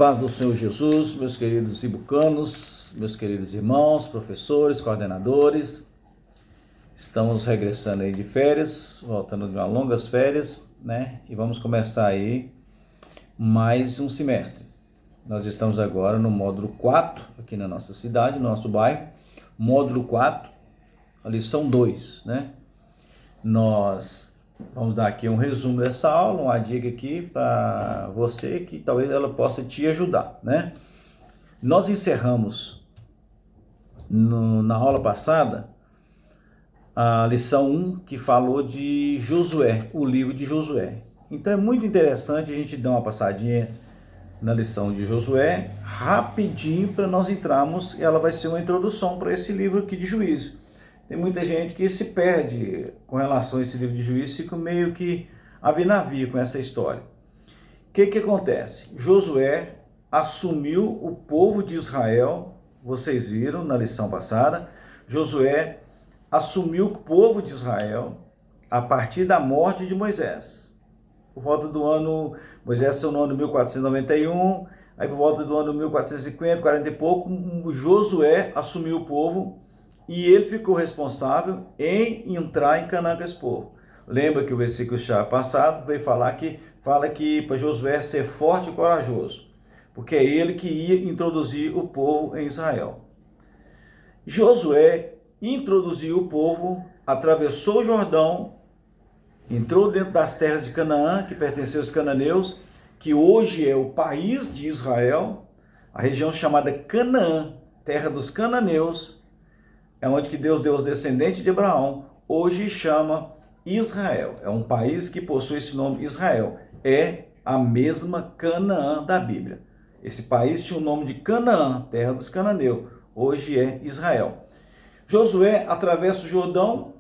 Paz do Senhor Jesus, meus queridos ibucanos, meus queridos irmãos, professores, coordenadores. Estamos regressando aí de férias, voltando de umas longas férias, né? E vamos começar aí mais um semestre. Nós estamos agora no módulo 4, aqui na nossa cidade, no nosso bairro. Módulo 4, a lição 2, né? Nós vamos dar aqui um resumo dessa aula, uma dica aqui para você que talvez ela possa te ajudar, né? Nós encerramos na aula passada a lição 1 que falou de Josué, o livro de Josué. Então é muito interessante a gente dar uma passadinha na lição de Josué rapidinho para nós entrarmos, ela vai ser uma introdução para esse livro aqui de Juízes. Tem muita gente que se perde com relação a esse livro de Juízes, fica meio que avinavia com essa história. O que acontece? Josué assumiu o povo de Israel, vocês viram na lição passada, Josué assumiu o povo de Israel a partir da morte de Moisés. Por volta do ano, Moisés saiu no ano 1491, aí por volta do ano 1450, 40 e pouco, Josué assumiu o povo e ele ficou responsável em entrar em Canaã com esse povo. Lembra que o versículo passado veio fala que para Josué ser forte e corajoso, porque é ele que ia introduzir o povo em Israel. Josué introduziu o povo, atravessou o Jordão, entrou dentro das terras de Canaã, que pertenceu aos cananeus, que hoje é o país de Israel, a região chamada Canaã, terra dos cananeus, é onde que Deus deu os descendentes de Abraão, hoje chama Israel. É um país que possui esse nome Israel. É a mesma Canaã da Bíblia. Esse país tinha o nome de Canaã, terra dos cananeus. Hoje é Israel. Josué atravessa o Jordão,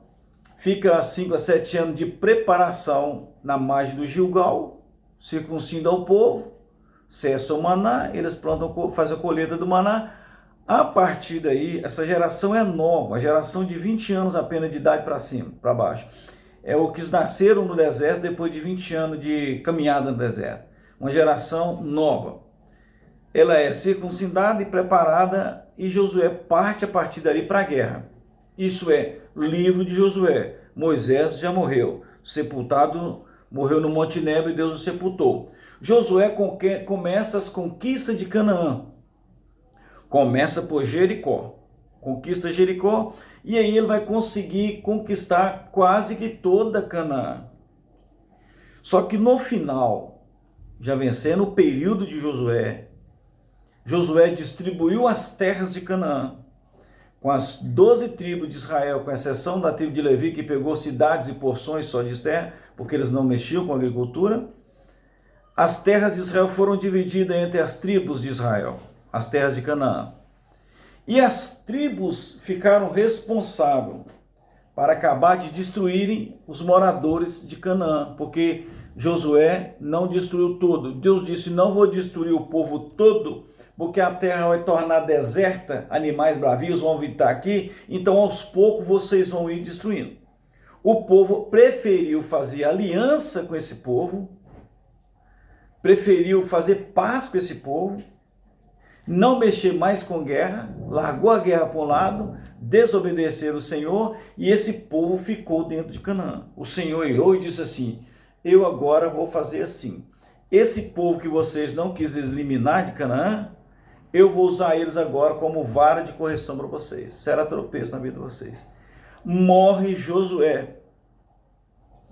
fica 5 a 7 anos de preparação na margem do Gilgal, circuncida o povo, cessa o maná, eles plantam, fazem a colheita do maná. A partir daí, essa geração é nova, a geração de 20 anos apenas de idade para cima, para baixo. É o que nasceram no deserto depois de 20 anos de caminhada no deserto. Uma geração nova. Ela é circuncidada e preparada e Josué parte a partir dali para a guerra. Isso é, livro de Josué. Moisés já morreu, sepultado, morreu no Monte Nebo e Deus o sepultou. Josué começa as conquistas de Canaã. Começa por Jericó, conquista Jericó, e aí ele vai conseguir conquistar quase que toda Canaã. Só que no final, já vencendo o período de Josué, Josué distribuiu as terras de Canaã, com as 12 tribos de Israel, com exceção da tribo de Levi, que pegou cidades e porções só de terra, porque eles não mexiam com a agricultura. As terras de Israel foram divididas entre as tribos de Israel, as terras de Canaã. E as tribos ficaram responsáveis para acabar de destruírem os moradores de Canaã, porque Josué não destruiu todo. Deus disse, não vou destruir o povo todo, porque a terra vai tornar deserta, animais bravios vão habitar aqui, então aos poucos vocês vão ir destruindo. O povo preferiu fazer aliança com esse povo, preferiu fazer paz com esse povo, não mexer mais com guerra, largou a guerra para um lado, desobedeceram o Senhor e esse povo ficou dentro de Canaã. O Senhor irou e disse assim, eu agora vou fazer assim, esse povo que vocês não quiseram eliminar de Canaã, eu vou usar eles agora como vara de correção para vocês. Será tropeço na vida de vocês. Morre Josué,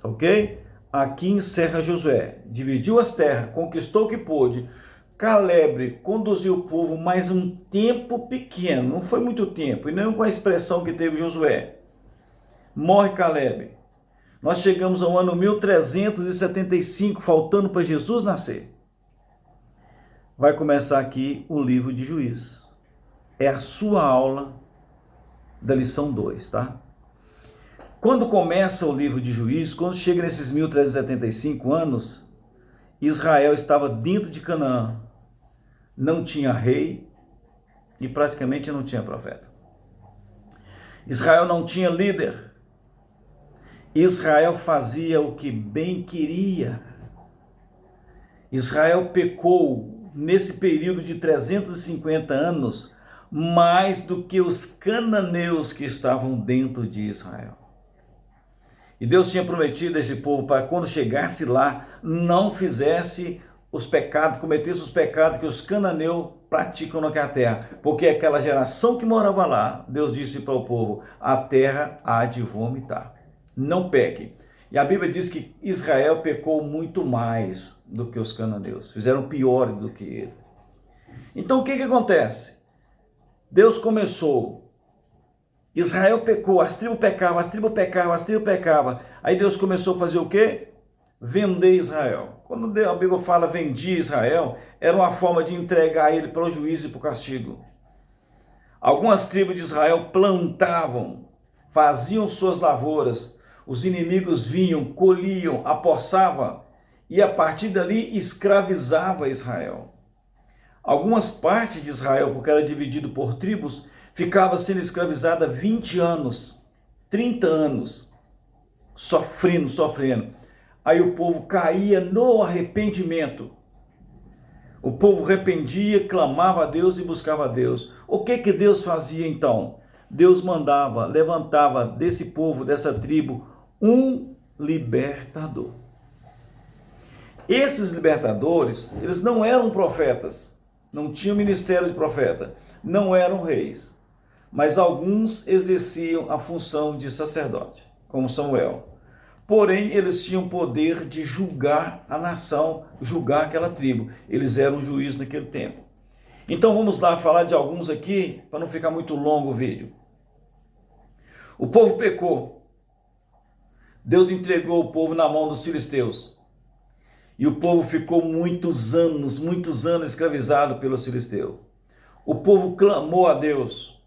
ok? Aqui encerra Josué, dividiu as terras, conquistou o que pôde. Caleb conduziu o povo mais um tempo pequeno, não foi muito tempo, e não com a expressão que teve Josué. Morre Caleb. Nós chegamos ao ano 1375, faltando para Jesus nascer. Vai começar aqui o livro de Juízes. É a sua aula da lição 2, tá? Quando começa o livro de Juízes, quando chega nesses 1375 anos, Israel estava dentro de Canaã. Não tinha rei e praticamente não tinha profeta. Israel não tinha líder. Israel fazia o que bem queria. Israel pecou nesse período de 350 anos, mais do que os cananeus que estavam dentro de Israel. E Deus tinha prometido a esse povo para quando chegasse lá, não fizesse os pecados, cometesse os pecados que os cananeus praticam naquela terra. Porque aquela geração que morava lá, Deus disse para o povo, a terra há de vomitar. Não peque. E a Bíblia diz que Israel pecou muito mais do que os cananeus. Fizeram pior do que ele. Então o que acontece? Deus começou, Israel pecou, as tribos pecavam, as tribos pecavam, as tribos pecavam. Aí Deus começou a fazer o quê? Vender Israel. Quando a Bíblia fala vendia Israel, era uma forma de entregar ele para o juízo e para o castigo. Algumas tribos de Israel plantavam, faziam suas lavouras, os inimigos vinham, colhiam, apossavam e a partir dali escravizava Israel. Algumas partes de Israel, porque era dividido por tribos, ficava sendo escravizada 20 anos, 30 anos, sofrendo. Aí o povo caía no arrependimento. O povo arrependia, clamava a Deus e buscava a Deus. O que Deus fazia então? Deus mandava, levantava desse povo, dessa tribo, um libertador. Esses libertadores, eles não eram profetas, não tinham ministério de profeta, não eram reis, mas alguns exerciam a função de sacerdote, como Samuel. Porém, eles tinham poder de julgar a nação, julgar aquela tribo. Eles eram juízes naquele tempo. Então vamos lá falar de alguns aqui, para não ficar muito longo o vídeo. O povo pecou. Deus entregou o povo na mão dos filisteus. E o povo ficou muitos anos escravizado pelos filisteus. O povo clamou a Deus.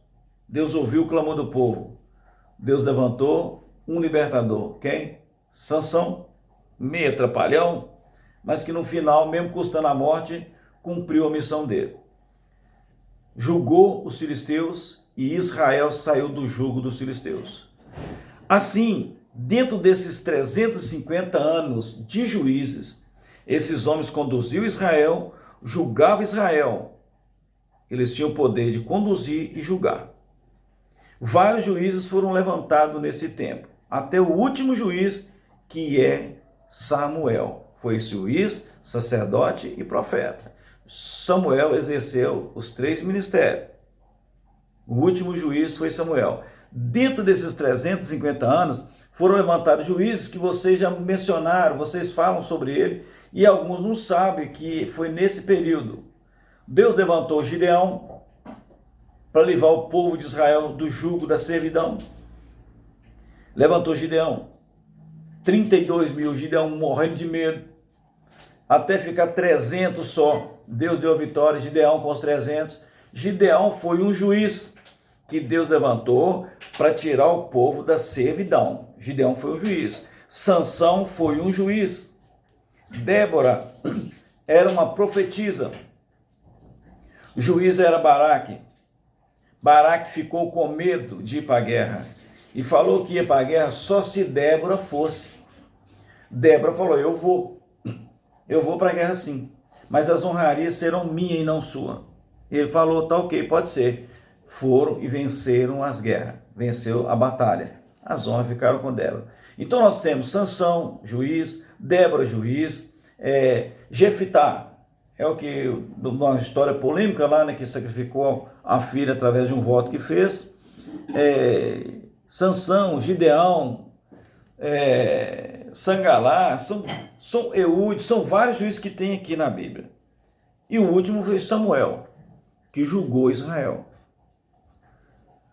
Deus ouviu o clamor do povo. Deus levantou um libertador. Quem? Sansão, meio trapalhão, mas que no final, mesmo custando a morte, cumpriu a missão dele. Julgou os filisteus e Israel saiu do jugo dos filisteus. Assim, dentro desses 350 anos de juízes, esses homens conduziam Israel, julgavam Israel. Eles tinham o poder de conduzir e julgar. Vários juízes foram levantados nesse tempo, até o último juiz, que é Samuel. Foi juiz, sacerdote e profeta. Samuel exerceu os 3 ministérios. O último juiz foi Samuel. Dentro desses 350 anos, foram levantados juízes que vocês já mencionaram, vocês falam sobre ele, e alguns não sabem que foi nesse período. Deus levantou Gideão para livrar o povo de Israel do jugo da servidão. Levantou Gideão. 32 mil, Gideão morrendo de medo. Até ficar 300 só. Deus deu a vitória, Gideão com os 300. Gideão foi um juiz que Deus levantou para tirar o povo da servidão. Gideão foi um juiz. Sansão foi um juiz. Débora era uma profetisa. O juiz era Baraque. Baraque ficou com medo de ir para a guerra e falou que ia para a guerra só se Débora fosse. Débora falou, eu vou para a guerra sim, mas as honrarias serão minhas e não sua. Ele falou, tá ok, pode ser. Foram e venceram as guerras, venceu a batalha. As honras ficaram com Débora. Então nós temos Sansão, juiz, Débora, juiz, Jefitá, é o que, uma história polêmica lá, né, que sacrificou a filha através de um voto que fez. Sansão, Gideão, Sangalá, são Eude, são vários juízes que tem aqui na Bíblia. E o último foi Samuel, que julgou Israel,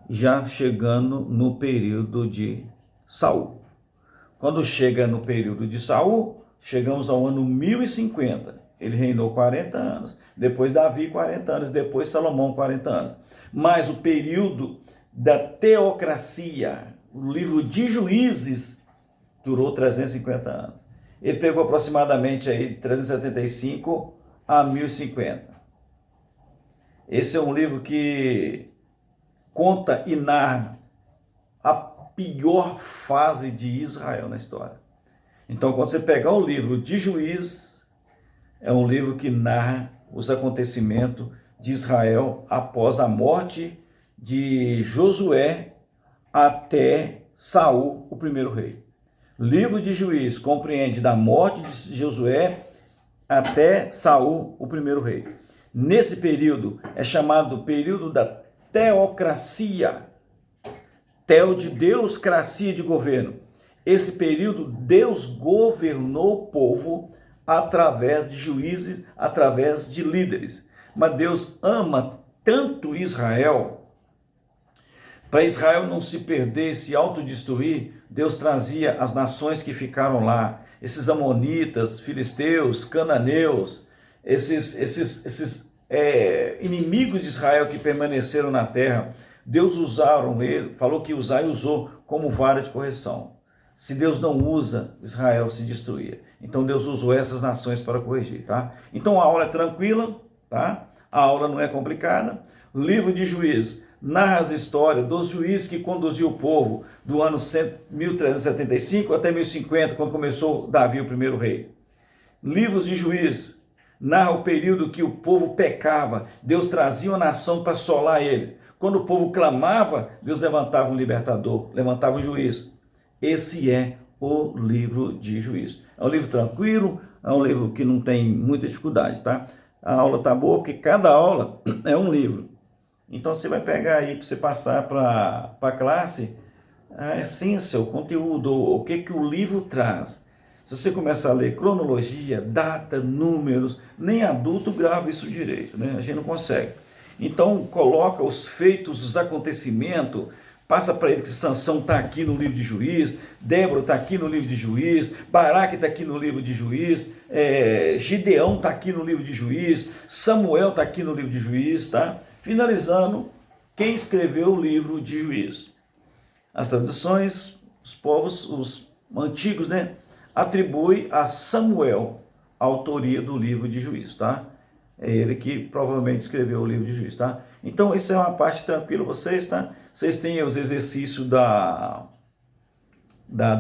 já chegando no período de Saul. Quando chega no período de Saul, chegamos ao ano 1050. Ele reinou 40 anos. Depois Davi, 40 anos. Depois Salomão, 40 anos. Mas o período da teocracia, o livro de Juízes, durou 350 anos. Ele pegou aproximadamente aí 375 a 1050. Esse é um livro que conta e narra a pior fase de Israel na história. Então, quando você pegar o livro de Juízes, é um livro que narra os acontecimentos de Israel após a morte de Josué até Saul, o primeiro rei. Livro de Juízes compreende da morte de Josué até Saul, o primeiro rei. Nesse período é chamado período da teocracia. Teo de Deus, cracia de governo. Esse período Deus governou o povo através de juízes, através de líderes. Mas Deus ama tanto Israel, para Israel não se perder, se autodestruir, Deus trazia as nações que ficaram lá, esses amonitas, filisteus, cananeus, esses inimigos de Israel que permaneceram na terra. Deus usaram ele, falou que usar e usou como vara de correção. Se Deus não usa, Israel se destruía. Então Deus usou essas nações para corrigir, tá? Então a aula é tranquila, tá? A aula não é complicada. Livro de Juízes narra as histórias dos juízes que conduziu o povo do ano 1375 até 1050, quando começou Davi, o primeiro rei. Livros de Juízes narra o período que o povo pecava, Deus trazia uma nação para assolar ele. Quando o povo clamava, Deus levantava um libertador, levantava um juiz. Esse é o livro de Juízes. É um livro tranquilo, é um livro que não tem muita dificuldade, tá? A aula tá boa porque cada aula é um livro. Então você vai pegar aí para você passar para a classe a essência, o conteúdo, o que o livro traz. Se você começar a ler cronologia, data, números, nem adulto grava isso direito, né? A gente não consegue. Então coloca os feitos, os acontecimentos, passa para ele que Sansão está aqui no livro de Juízes, Débora está aqui no livro de Juízes, Baraque está aqui no livro de Juízes, Gideão está aqui no livro de Juízes, Samuel está aqui no livro de Juízes, tá? Finalizando, quem escreveu o livro de Juízes? As traduções, os povos, os antigos, né, atribui a Samuel a autoria do livro de Juízes, tá? É ele que provavelmente escreveu o livro de Juízes, tá? Então, isso é uma parte tranquila, vocês, tá? Vocês têm os exercícios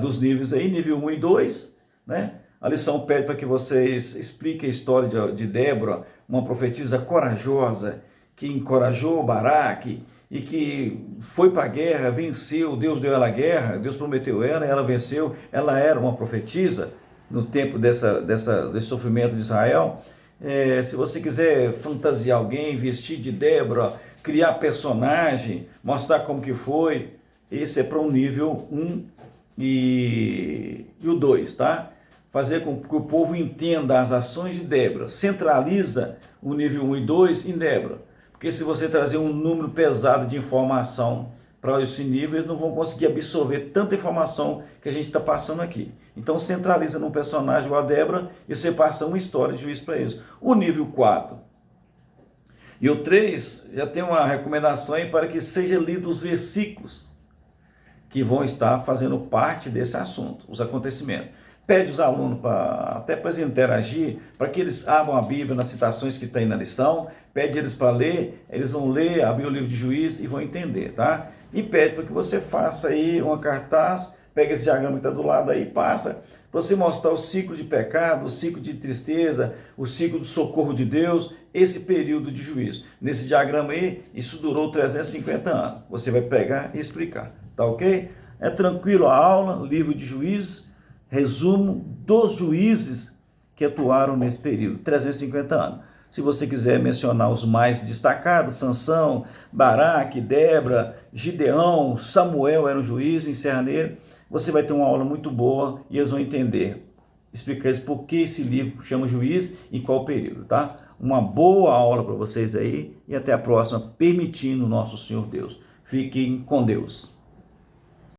dos níveis aí, nível 1 e 2, né? A lição pede para que vocês expliquem a história de Débora, uma profetisa corajosa, que encorajou Baraque e que foi para a guerra, venceu, Deus deu ela a guerra, Deus prometeu ela e ela venceu. Ela era uma profetisa no tempo desse sofrimento de Israel. Se você quiser fantasiar alguém, vestir de Débora, criar personagem, mostrar como que foi, esse é para o nível 1 e o 2, tá? Fazer com que o povo entenda as ações de Débora, centraliza o nível 1 e 2 em Débora. Porque se você trazer um número pesado de informação para esse nível, eles não vão conseguir absorver tanta informação que a gente está passando aqui. Então centraliza num personagem igual a Débora e você passa uma história de Juízes para eles. O nível 4 e o 3 já tem uma recomendação aí para que sejam lidos os versículos que vão estar fazendo parte desse assunto, os acontecimentos. Pede os alunos até para eles interagir, para que eles abram a Bíblia nas citações que tem na lição, pede eles para ler, eles vão ler, abrir o livro de Juízes e vão entender, tá? E pede para que você faça aí uma cartaz, pega esse diagrama que está do lado aí, passa, para você mostrar o ciclo de pecado, o ciclo de tristeza, o ciclo do socorro de Deus, esse período de juízo. Nesse diagrama aí, isso durou 350 anos. Você vai pegar e explicar, tá ok? É tranquilo a aula, livro de Juízes, resumo dos juízes que atuaram nesse período, 350 anos. Se você quiser mencionar os mais destacados, Sansão, Baraque, Débora, Gideão, Samuel era um juiz, encerra nele, você vai ter uma aula muito boa e eles vão entender, explicar por que esse livro chama Juiz e qual período, tá? Uma boa aula para vocês aí e até a próxima, permitindo nosso Senhor Deus. Fiquem com Deus.